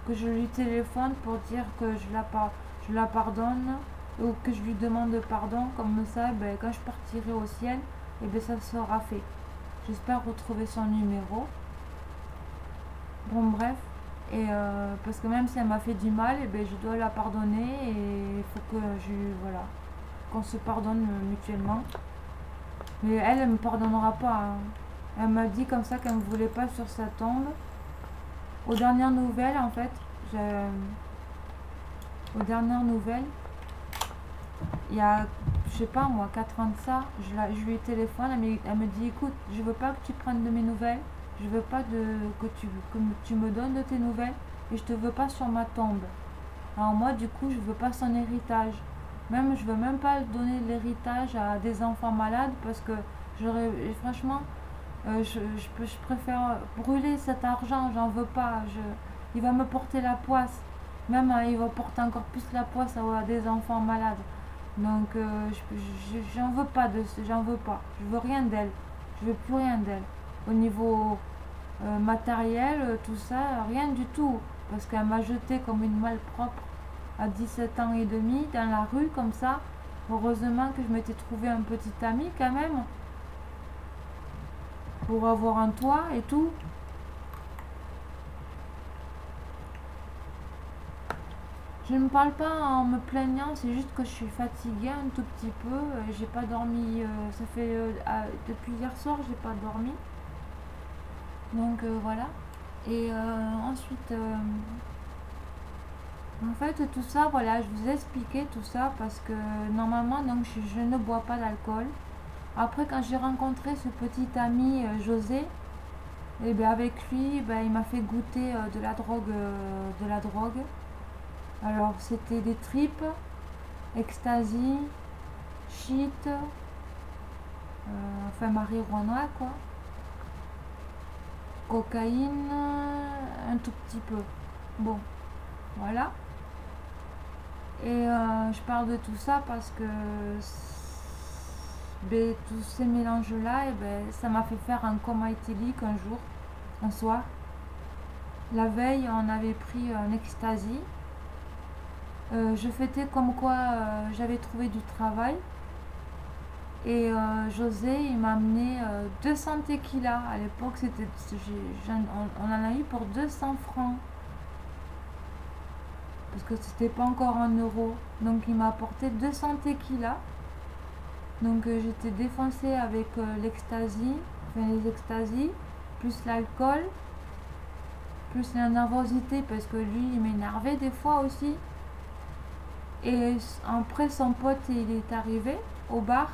que je lui téléphone pour dire que je la pardonne ou que je lui demande pardon. Comme ça, ben, quand je partirai au ciel, et bien ça sera fait. J'espère retrouver son numéro. Bon bref, et parce que même si elle m'a fait du mal, et bien, je dois la pardonner et il faut que voilà, qu'on se pardonne mutuellement. Mais elle me pardonnera pas. Hein. Elle m'a dit comme ça qu'elle ne me voulait pas sur sa tombe. Aux dernières nouvelles, en fait, il y a, je sais pas moi, 4 ans de ça, je lui téléphone, elle me dit écoute, je veux pas que tu prennes de mes nouvelles, je veux pas que tu me donnes de tes nouvelles et je te veux pas sur ma tombe. Alors moi du coup je veux pas son héritage. Même je veux même pas donner l'héritage à des enfants malades parce que franchement je préfère brûler cet argent, j'en veux pas. Il va me porter la poisse. Même il va porter encore plus la poisse à des enfants malades. Donc j'en veux pas j'en veux pas. Je veux rien d'elle. Je veux plus rien d'elle. Au niveau matériel, tout ça, rien du tout. parce qu'elle m'a jeté comme une malpropre à 17 ans et demi dans la rue comme ça. Heureusement que je m'étais trouvé un petit ami quand même pour avoir un toit et tout. Je ne parle pas en me plaignant, c'est juste que je suis fatiguée un tout petit peu. J'ai pas dormi, ça fait depuis hier soir, j'ai pas dormi. Donc voilà. Et ensuite, en fait, tout ça, voilà, je vous ai expliqué tout ça parce que normalement, donc, je ne bois pas d'alcool. Après, quand j'ai rencontré ce petit ami José, et bien avec lui, ben, il m'a fait goûter de la drogue. Alors, c'était des tripes, ecstasy, shit, enfin marijuana quoi, cocaïne, un tout petit peu. Bon, voilà. Et je parle de tout ça parce que ben, tous ces mélanges-là, ben, ça m'a fait faire un coma éthylique un jour, un soir. La veille, on avait pris un ecstasy. Je fêtais comme quoi j'avais trouvé du travail. Et José, il m'a amené 200 tequila. À l'époque, on en a eu pour 200 francs. Parce que c'était pas encore un euro. Donc il m'a apporté 200 tequila. Donc j'étais défoncée avec l'ecstasy, enfin les extasies, plus l'alcool, plus la nervosité parce que lui il m'énervait des fois aussi. Et après son pote il est arrivé au bar,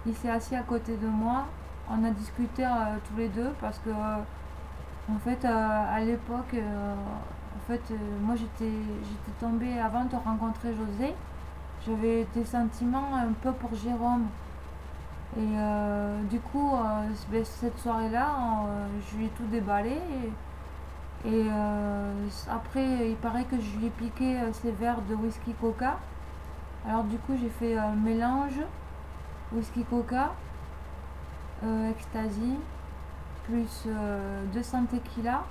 il s'est assis à côté de moi, on a discuté tous les deux parce que en fait à l'époque moi j'étais tombée avant de rencontrer José. J'avais des sentiments un peu pour Jérôme. Et du coup, cette soirée-là, je lui ai tout déballé. Et après, il paraît que je lui ai piqué ces verres de whisky coca. Alors du coup, j'ai fait un mélange whisky coca, ecstasy, plus 200 tequila.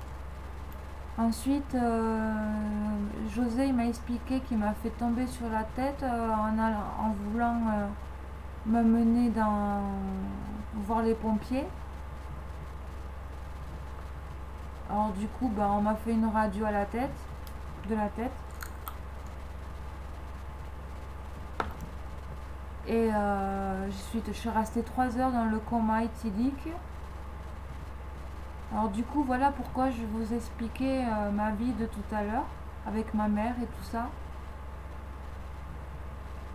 Ensuite, José il m'a expliqué qu'il m'a fait tomber sur la tête en voulant m'amener voir les pompiers. Alors du coup, ben, on m'a fait une radio de la tête. Et je suis restée 3 heures dans le coma éthylique. Alors du coup, voilà pourquoi je vous expliquais ma vie de tout à l'heure, avec ma mère et tout ça.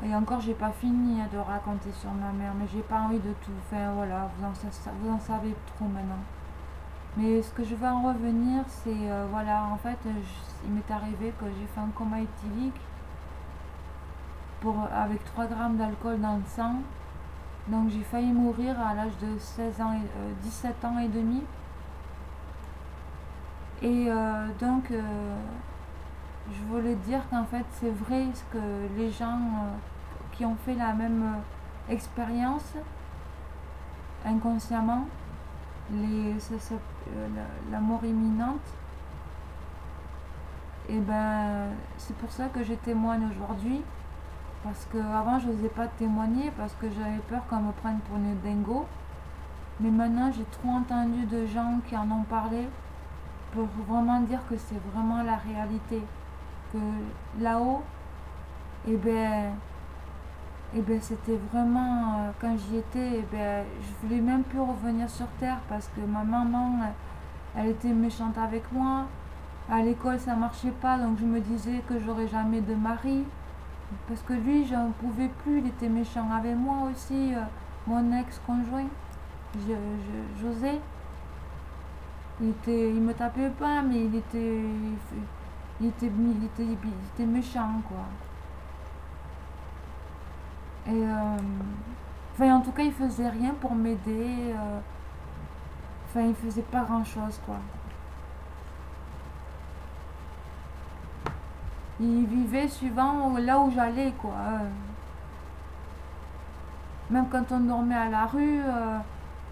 Et encore, j'ai pas fini de raconter sur ma mère, mais j'ai pas envie de tout. Enfin voilà, vous en savez trop maintenant. Mais ce que je veux en revenir, c'est, voilà, en fait, il m'est arrivé que j'ai fait un coma éthylique avec 3 grammes d'alcool dans le sang. Donc j'ai failli mourir à l'âge de 17 ans et demi. Et donc, je voulais dire qu'en fait, c'est vrai ce que les gens qui ont fait la même expérience, inconsciemment, la mort imminente, et ben, c'est pour ça que je témoigne aujourd'hui. Parce qu'avant, je n'osais pas témoigner parce que j'avais peur qu'on me prenne pour une dingo. Mais maintenant, j'ai trop entendu de gens qui en ont parlé pour vraiment dire que c'est vraiment la réalité. Que là-haut, et ben c'était vraiment, quand j'y étais, je voulais même plus revenir sur terre parce que ma maman, elle était méchante avec moi. À l'école, ça marchait pas, donc je me disais que j'aurais jamais de mari. Parce que lui, j'en pouvais plus, il était méchant avec moi aussi, mon ex-conjoint, José. Il me tapait pas, mais il était méchant, quoi. Et enfin, en tout cas, il faisait rien pour m'aider. Enfin, il faisait pas grand-chose, quoi. Il vivait suivant là où j'allais, quoi. Même quand on dormait à la rue,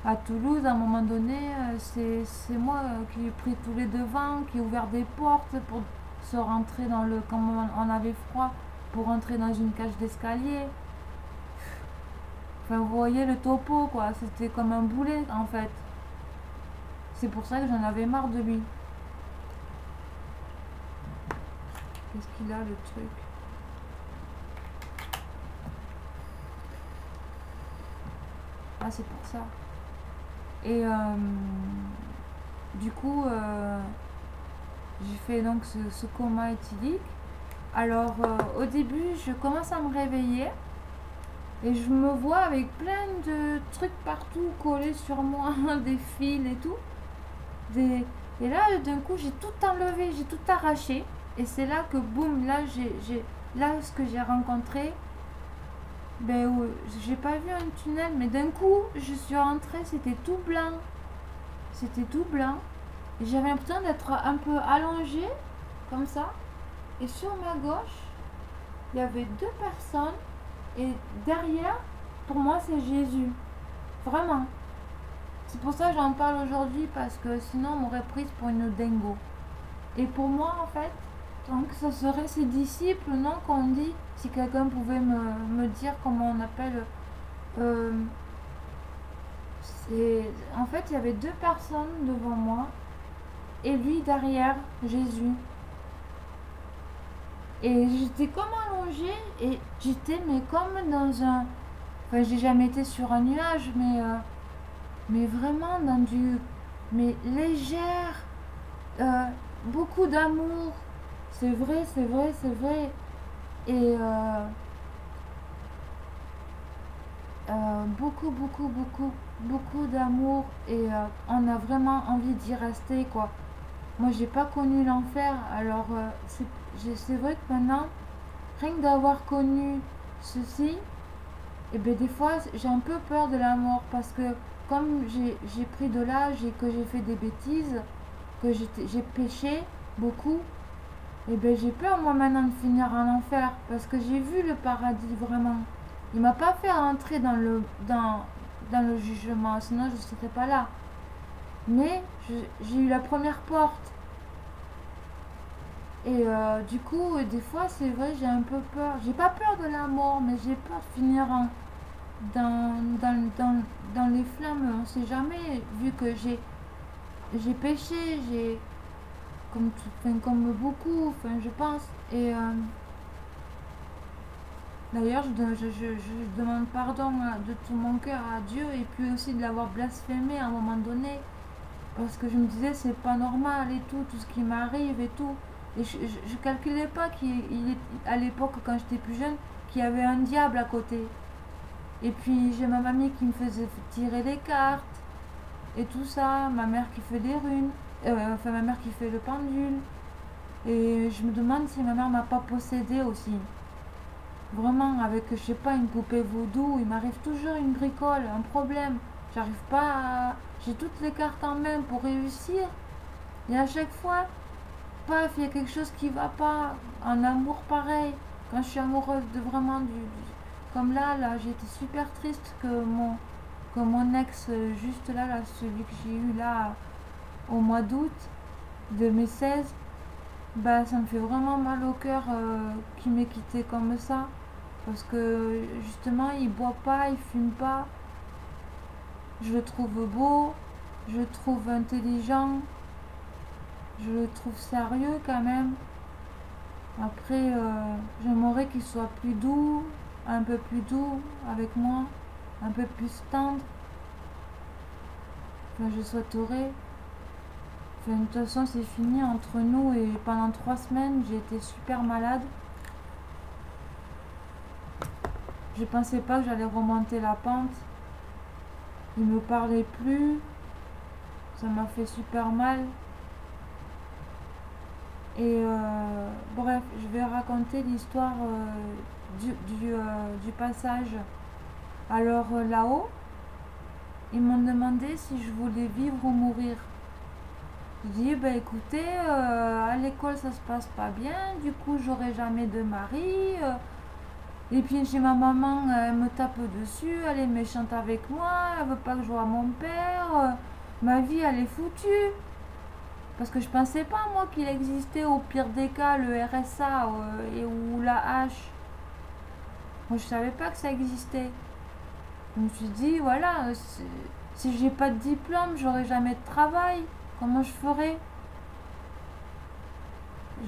À Toulouse, à un moment donné, c'est moi qui ai pris tous les devants, qui ai ouvert des portes pour se rentrer dans le... Quand on avait froid, pour rentrer dans une cage d'escalier. Enfin, vous voyez le topo, quoi. C'était comme un boulet, en fait. C'est pour ça que j'en avais marre de lui. Qu'est-ce qu'il a, le truc? Ah, c'est pour ça. Et du coup, j'ai fait donc ce coma éthylique. Alors, au début, je commence à me réveiller et je me vois avec plein de trucs partout collés sur moi, des fils et tout. Et là, d'un coup, j'ai tout enlevé, j'ai tout arraché. Et c'est là que, boum, là, ce que j'ai rencontré, ben, j'ai pas vu un tunnel, mais d'un coup, je suis rentrée, c'était tout blanc. C'était tout blanc. Et j'avais l'impression d'être un peu allongée, comme ça. Et sur ma gauche, il y avait deux personnes. Et derrière, pour moi, c'est Jésus. Vraiment. C'est pour ça que j'en parle aujourd'hui, parce que sinon, on m'aurait prise pour une dingo. Et pour moi, en fait, donc, ce serait ses disciples, non, qu'on dit. Si quelqu'un pouvait me dire comment on appelle... en fait, il y avait deux personnes devant moi. Et lui derrière, Jésus. Et j'étais comme allongée. Et j'étais, mais comme dans un... Enfin, j'ai jamais été sur un nuage, mais vraiment dans du... Mais légère. Beaucoup d'amour. C'est vrai, c'est vrai, c'est vrai. Et beaucoup, beaucoup, beaucoup, beaucoup d'amour. Et on a vraiment envie d'y rester, quoi. Moi, j'ai pas connu l'enfer. Alors, c'est vrai que maintenant, rien que d'avoir connu ceci, et bien des fois, j'ai un peu peur de la mort. Parce que comme j'ai pris de l'âge et que j'ai fait des bêtises, que j'ai péché beaucoup, et bien j'ai peur moi maintenant de finir en enfer, parce que j'ai vu le paradis vraiment. Il m'a pas fait rentrer dans le jugement, sinon je ne serais pas là. Mais j'ai eu la première porte. Et du coup, des fois, c'est vrai, j'ai un peu peur. J'ai pas peur de la mort, mais j'ai peur de finir dans les flammes. On sait jamais, vu que j'ai péché, j'ai comme beaucoup, enfin, je pense. Et d'ailleurs, je demande pardon de tout mon cœur à Dieu, et puis aussi de l'avoir blasphémé à un moment donné, parce que je me disais c'est pas normal et tout ce qui m'arrive et tout. Et je calculais pas à l'époque, quand j'étais plus jeune, qu'il y avait un diable à côté. Et puis j'ai ma mamie qui me faisait tirer les cartes et tout ça, ma mère qui fait des runes, enfin ma mère qui fait le pendule. Et je me demande si ma mère m'a pas possédée aussi. Vraiment, avec, je sais pas, une poupée vaudou, il m'arrive toujours une bricole, un problème. J'arrive pas à... J'ai toutes les cartes en main pour réussir. Et à chaque fois, paf, il y a quelque chose qui va pas. En amour, pareil. Quand je suis amoureuse de vraiment comme là, j'ai été super triste que mon ex, juste là, celui que j'ai eu là, au mois d'août, de mes 16, bah, ça me fait vraiment mal au cœur qu'il m'ait quitté comme ça. Parce que justement, il boit pas, il fume pas. Je le trouve beau, je le trouve intelligent, je le trouve sérieux quand même. Après, j'aimerais qu'il soit plus doux, un peu plus doux avec moi, un peu plus tendre. Enfin, je souhaiterais. Enfin, de toute façon, c'est fini entre nous, et pendant 3 semaines, j'ai été super malade. Je pensais pas que j'allais remonter la pente. Il me parlait plus. Ça m'a fait super mal. Et bref, je vais raconter l'histoire du passage. Alors là-haut, ils m'ont demandé si je voulais vivre ou mourir. Je dis, bah écoutez, à l'école ça se passe pas bien, du coup j'aurai jamais de mari. Et puis j'ai ma maman, elle me tape dessus, elle est méchante avec moi, elle veut pas que je voie mon père. Ma vie, elle est foutue. Parce que je pensais pas, moi, qu'il existait au pire des cas le RSA et ou la hache. Moi, je savais pas que ça existait. Je me suis dit, voilà, si j'ai pas de diplôme, j'aurai jamais de travail. Comment je ferais?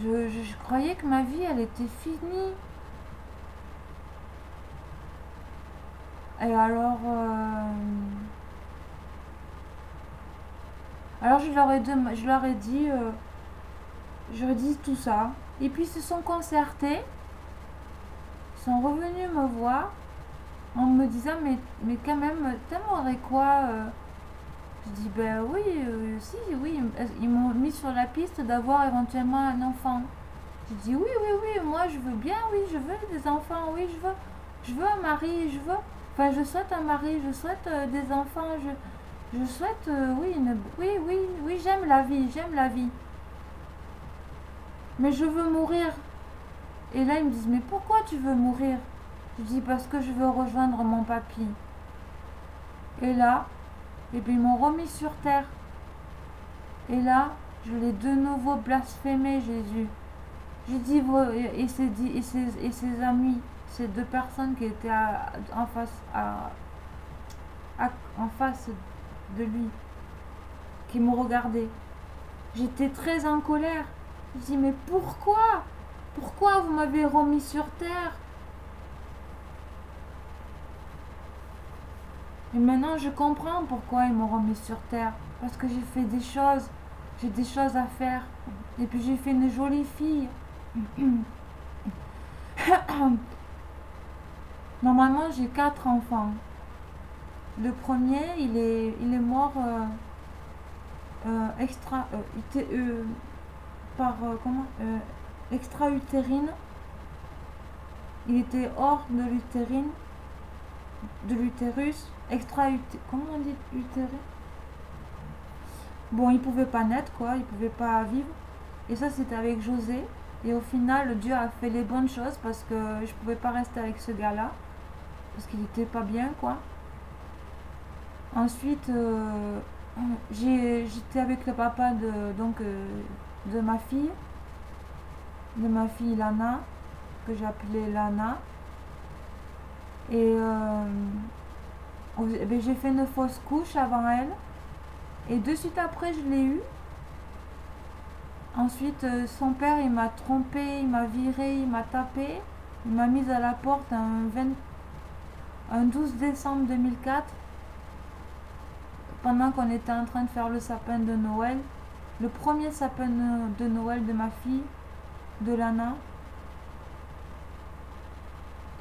Je croyais que ma vie, elle était finie. Et alors je leur ai dit, tout ça. Et puis ils se sont concertés, ils sont revenus me voir en me disant, mais quand même, t'aimerais quoi Je dis, ben oui, si, oui. Ils m'ont mis sur la piste d'avoir éventuellement un enfant. Je dis, oui, oui, oui, moi je veux bien, oui, je veux des enfants, oui, je veux un mari, enfin, je souhaite un mari, je souhaite des enfants, je souhaite, oui, oui, oui, oui, j'aime la vie, j'aime la vie. Mais je veux mourir. Et là, ils me disent, mais pourquoi tu veux mourir? Je dis, parce que je veux rejoindre mon papy. Et là, et puis ils m'ont remis sur terre. Et là, je l'ai de nouveau blasphémé, Jésus. J'ai dit, et ses amis, ces deux personnes qui étaient en face de lui, qui me regardaient. J'étais très en colère. Je dis, mais pourquoi? Pourquoi vous m'avez remis sur terre? Et maintenant, je comprends pourquoi ils m'ont remis sur terre. Parce que j'ai fait des choses. J'ai des choses à faire. Et puis j'ai fait une jolie fille. Normalement, j'ai 4 enfants. Le premier, il est mort par extra-utérine. Il était hors de l'utérus. Comment on dit utérus? Bon, il pouvait pas naître, quoi. Il pouvait pas vivre. Et ça, c'était avec José. Et au final, Dieu a fait les bonnes choses parce que je pouvais pas rester avec ce gars-là. Parce qu'il était pas bien, quoi. Ensuite, j'étais avec le papa de ma fille. De ma fille Lana. Que j'appelais Lana. Et j'ai fait une fausse couche avant elle. Et de suite après, je l'ai eu. Ensuite, son père, il m'a trompé, il m'a viré, il m'a tapé. Il m'a mise à la porte un 12 décembre 2004. Pendant qu'on était en train de faire le sapin de Noël. Le premier sapin de Noël de ma fille, de Lana.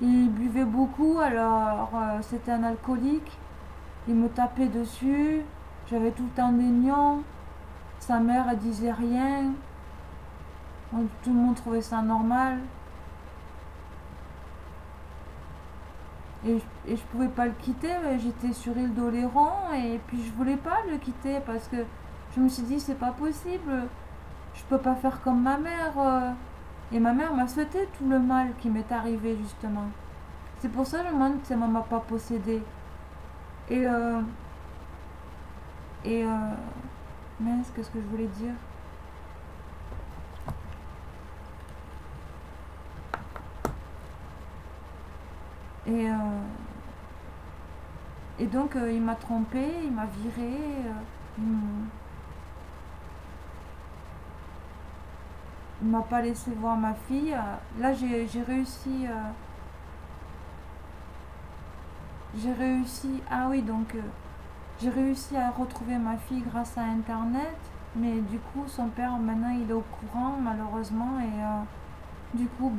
Il buvait beaucoup, alors c'était un alcoolique. Il me tapait dessus. J'avais tout le temps des nions. Sa mère, elle disait rien. Tout le monde trouvait ça normal. Et je pouvais pas le quitter. J'étais sur île d'Oléron. Et puis je voulais pas le quitter parce que je me suis dit, c'est pas possible. Je peux pas faire comme ma mère. Et ma mère m'a souhaité tout le mal qui m'est arrivé, justement. C'est pour ça que je me demande si elle m'a pas possédé. Et mince, qu'est-ce que je voulais dire? Et donc, il m'a trompé, il m'a viré. Il m'a pas laissé voir ma fille. Là, j'ai réussi. Ah oui, donc j'ai réussi à retrouver ma fille grâce à Internet. Mais du coup, son père, maintenant, il est au courant, malheureusement. Et du coup,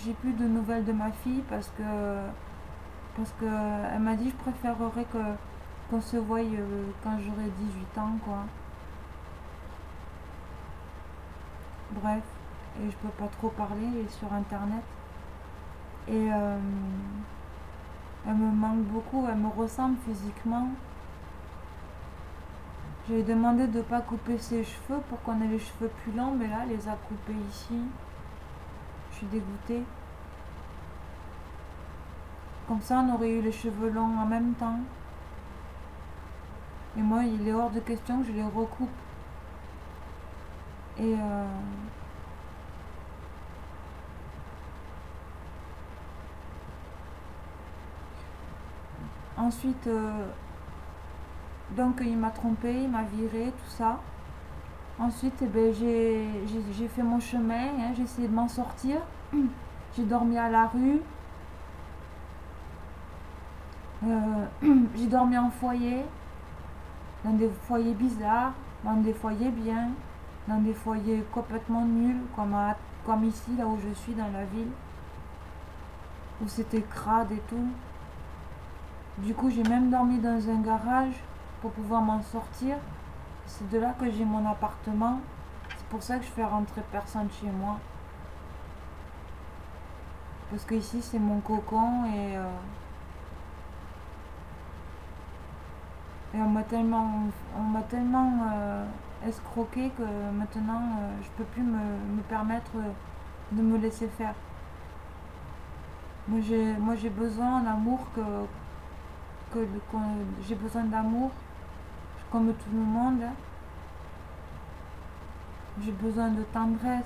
j'ai plus de nouvelles de ma fille parce que elle m'a dit, je préférerais qu'on se voie quand j'aurai 18 ans, quoi. Bref, et je peux pas trop parler sur Internet. Et elle me manque beaucoup, elle me ressemble physiquement. Je lui ai demandé de ne pas couper ses cheveux pour qu'on ait les cheveux plus longs, mais là, elle les a coupés ici. Je suis dégoûtée. Comme ça, on aurait eu les cheveux longs en même temps. Et moi, il est hors de question que je les recoupe. Et ensuite, donc il m'a trompé, il m'a viré, tout ça. Ensuite, eh ben, j'ai fait mon chemin, hein, j'ai essayé de m'en sortir. J'ai dormi à la rue. J'ai dormi en foyer, dans des foyers bizarres, dans des foyers bien, dans des foyers complètement nuls, comme ici, là où je suis, dans la ville, où c'était crade et tout. Du coup, j'ai même dormi dans un garage pour pouvoir m'en sortir. C'est de là que j'ai mon appartement. C'est pour ça que je fais rentrer personne chez moi. Parce que ici, c'est mon cocon et on m'a tellement escroqué que maintenant, je peux plus me permettre de me laisser faire. Moi, j'ai besoin d'amour j'ai besoin d'amour comme tout le monde. J'ai besoin de tendresse.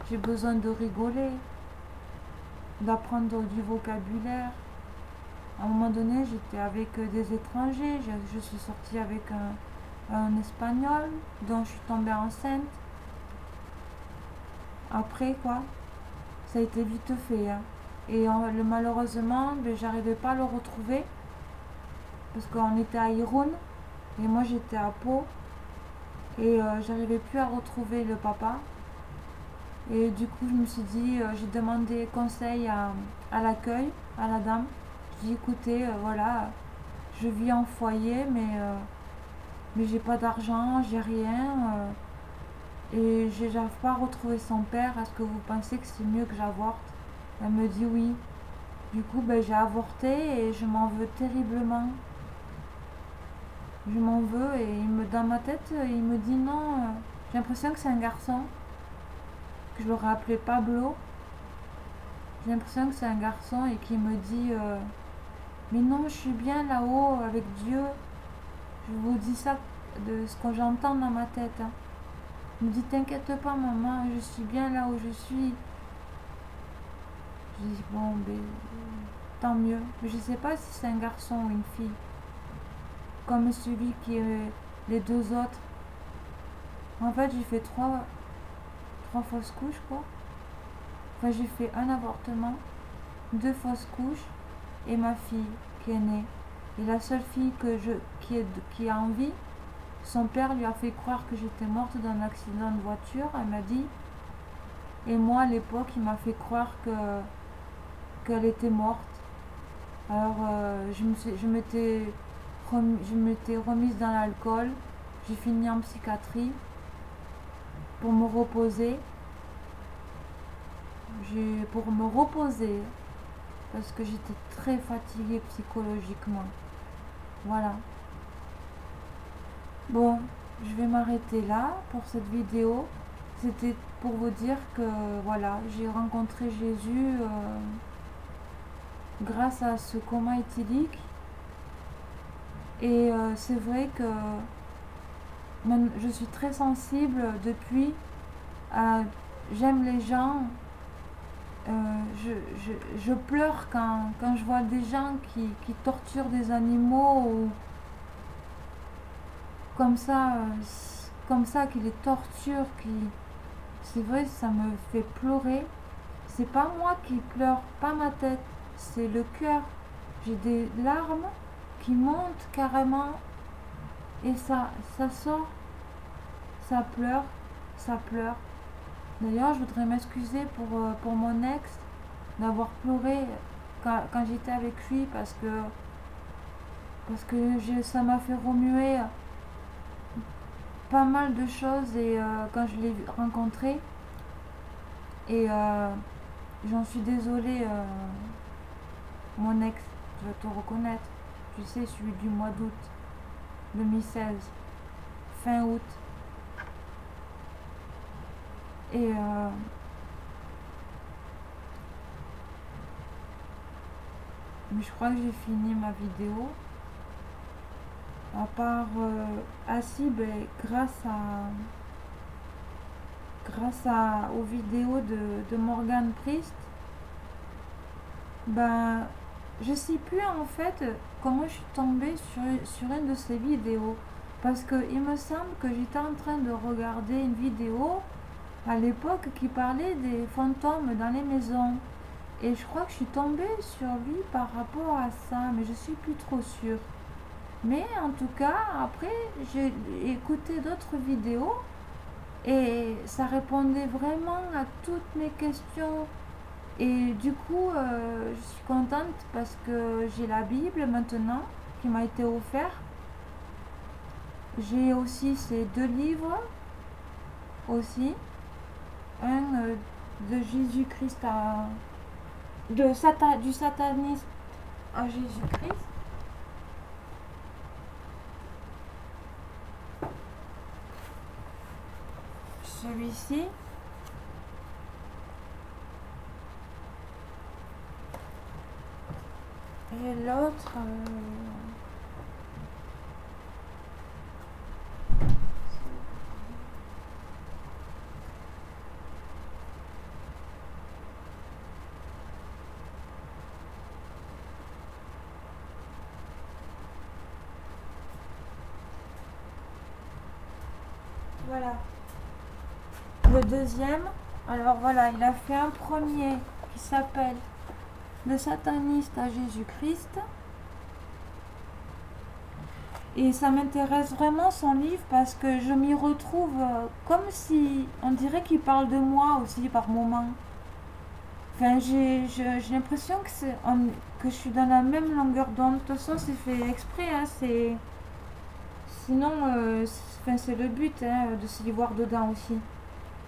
J'ai besoin de rigoler, d'apprendre du vocabulaire. À un moment donné, j'étais avec des étrangers. Je suis sortie avec un Espagnol dont je suis tombée enceinte. Après, quoi, ça a été vite fait. Hein. Et malheureusement, ben, j'arrivais pas à le retrouver parce qu'on était à Irun et moi j'étais à Pau et j'arrivais plus à retrouver le papa. Et du coup, je me suis dit, j'ai demandé conseil à l'accueil, à la dame. Je dis, écoutez, voilà, je vis en foyer, mais j'ai pas d'argent, j'ai rien. Et j'arrive pas à retrouver son père. Est-ce que vous pensez que c'est mieux que j'avorte? Elle me dit oui. Du coup, ben, j'ai avorté et je m'en veux terriblement. Je m'en veux et dans ma tête, il me dit non. J'ai l'impression que c'est un garçon. Que je l'aurais appelé Pablo. J'ai l'impression que c'est un garçon et qui me dit mais non, je suis bien là-haut avec Dieu. Je vous dis ça de ce que j'entends dans ma tête. Hein. Il me dit t'inquiète pas maman, je suis bien là où je suis. Je dis bon ben tant mieux. Mais je sais pas si c'est un garçon ou une fille. Comme celui qui est les deux autres. En fait j'ai fait trois fausses couches quoi. Enfin j'ai fait un avortement, 2 fausses couches et ma fille qui est née. Et la seule fille qui est en vie, son père lui a fait croire que j'étais morte d'un accident de voiture, elle m'a dit. Et moi à l'époque il m'a fait croire qu'elle était morte. Alors je m'étais remise dans l'alcool, j'ai fini en psychiatrie pour me reposer. Pour me reposer parce que j'étais très fatiguée psychologiquement. Voilà. Bon, je vais m'arrêter là pour cette vidéo. C'était pour vous dire que voilà, j'ai rencontré Jésus grâce à ce coma éthylique. Et c'est vrai que je suis très sensible depuis. J'aime les gens. Je pleure quand je vois des gens qui torturent des animaux ou comme ça qui les torturent, c'est vrai, ça me fait pleurer. C'est pas moi qui pleure, pas ma tête, c'est le cœur. J'ai des larmes qui montent carrément et ça sort, ça pleure, ça pleure. D'ailleurs, je voudrais m'excuser pour mon ex d'avoir pleuré quand j'étais avec lui parce que ça m'a fait remuer pas mal de choses et quand je l'ai rencontré et j'en suis désolée mon ex, je vais te reconnaître, tu sais celui du mois d'août 2016, fin août. Et Mais je crois que j'ai fini ma vidéo. À part ben, aux vidéos de Morgan Priest, ben, je sais plus en fait comment je suis tombée sur une de ces vidéos. Parce que il me semble que j'étais en train de regarder une vidéo à l'époque qui parlait des fantômes dans les maisons. Et je crois que je suis tombée sur lui par rapport à ça, mais je suis plus trop sûre. Mais en tout cas, après, j'ai écouté d'autres vidéos et ça répondait vraiment à toutes mes questions. Et du coup, je suis contente parce que j'ai la Bible maintenant qui m'a été offerte. J'ai aussi ces deux livres aussi. Un de Jésus-Christ du satanisme à Jésus-Christ. Celui-ci. Et l'autre... Voilà. Le deuxième, alors voilà, il a fait un premier qui s'appelle Le sataniste à Jésus-Christ. Et ça m'intéresse vraiment son livre parce que je m'y retrouve comme si on dirait qu'il parle de moi aussi par moments. Enfin, j'ai l'impression que je suis dans la même longueur d'onde. De toute façon, c'est fait exprès, hein, sinon, c'est le but hein, de s'y voir dedans aussi.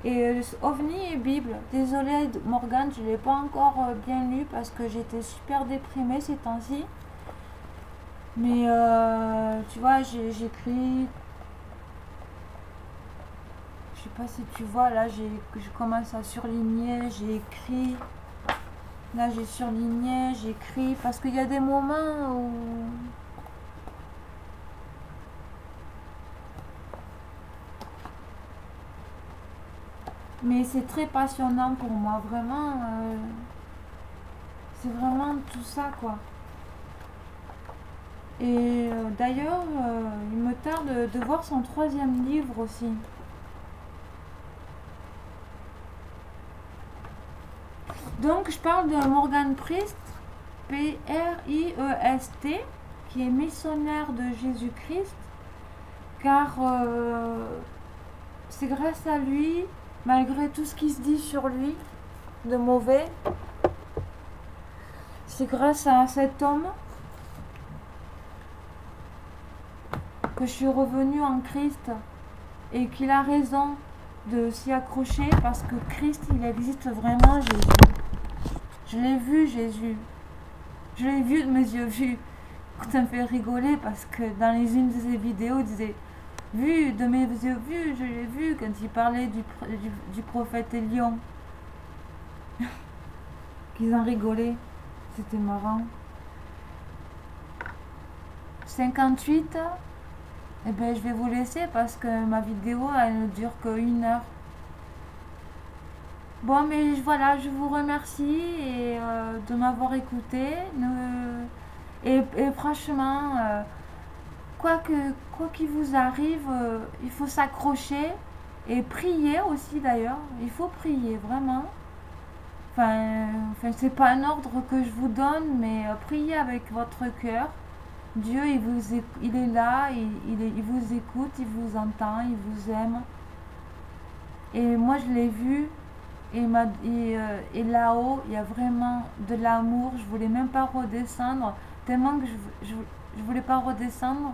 Et OVNI et Bible. Désolée Morgane, je ne l'ai pas encore bien lu parce que j'étais super déprimée ces temps-ci. Mais tu vois, j'écris. Je sais pas si tu vois, là je commence à surligner, j'ai écrit. Là j'ai surligné, j'écris. Parce qu'il y a des moments où. Mais c'est très passionnant pour moi, vraiment. C'est vraiment tout ça, quoi. Et d'ailleurs, il me tarde de voir son troisième livre aussi. Donc, je parle de Morgan Priest, P-R-I-E-S-T, qui est missionnaire de Jésus-Christ, car c'est grâce à lui, malgré tout ce qui se dit sur lui de mauvais, c'est grâce à cet homme que je suis revenue en Christ et qu'il a raison de s'y accrocher parce que Christ, il existe vraiment, Jésus. Je l'ai vu, Jésus. Je l'ai vu de mes yeux vus. Ça me fait rigoler parce que dans une de ses vidéos, il disait vu de mes yeux vus, je l'ai vu quand il parlait du prophète Élion. Qu'ils en rigolaient. C'était marrant. 58. Eh ben, je vais vous laisser parce que ma vidéo, elle ne dure que 1 heure. Bon, mais voilà, je vous remercie de m'avoir écouté. Et franchement, quoi qu'il vous arrive, il faut s'accrocher et prier aussi d'ailleurs. Il faut prier, vraiment. Enfin c'est pas un ordre que je vous donne, mais priez avec votre cœur. Dieu, il est là, il vous écoute, il vous entend, il vous aime. Et moi, je l'ai vu. Et là-haut, il y a vraiment de l'amour. Je voulais même pas redescendre. Tellement que je voulais pas redescendre.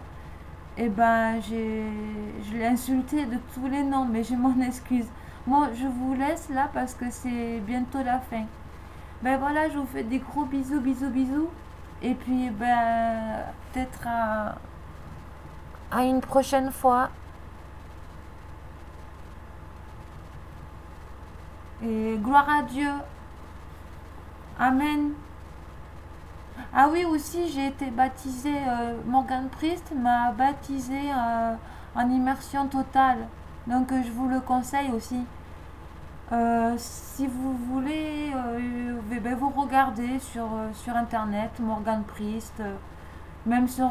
Et ben, je l'ai insulté de tous les noms, mais je m'en excuse. Moi, je vous laisse là parce que c'est bientôt la fin. Ben voilà, je vous fais des gros bisous, bisous, bisous. Et puis, ben, peut-être à une prochaine fois. Et gloire à Dieu. Amen. Ah oui, aussi, j'ai été baptisée, Morgan Priest m'a baptisée en immersion totale. Donc, je vous le conseille aussi. Si vous voulez, ben, vous regardez sur Internet Morgan Priest, même sur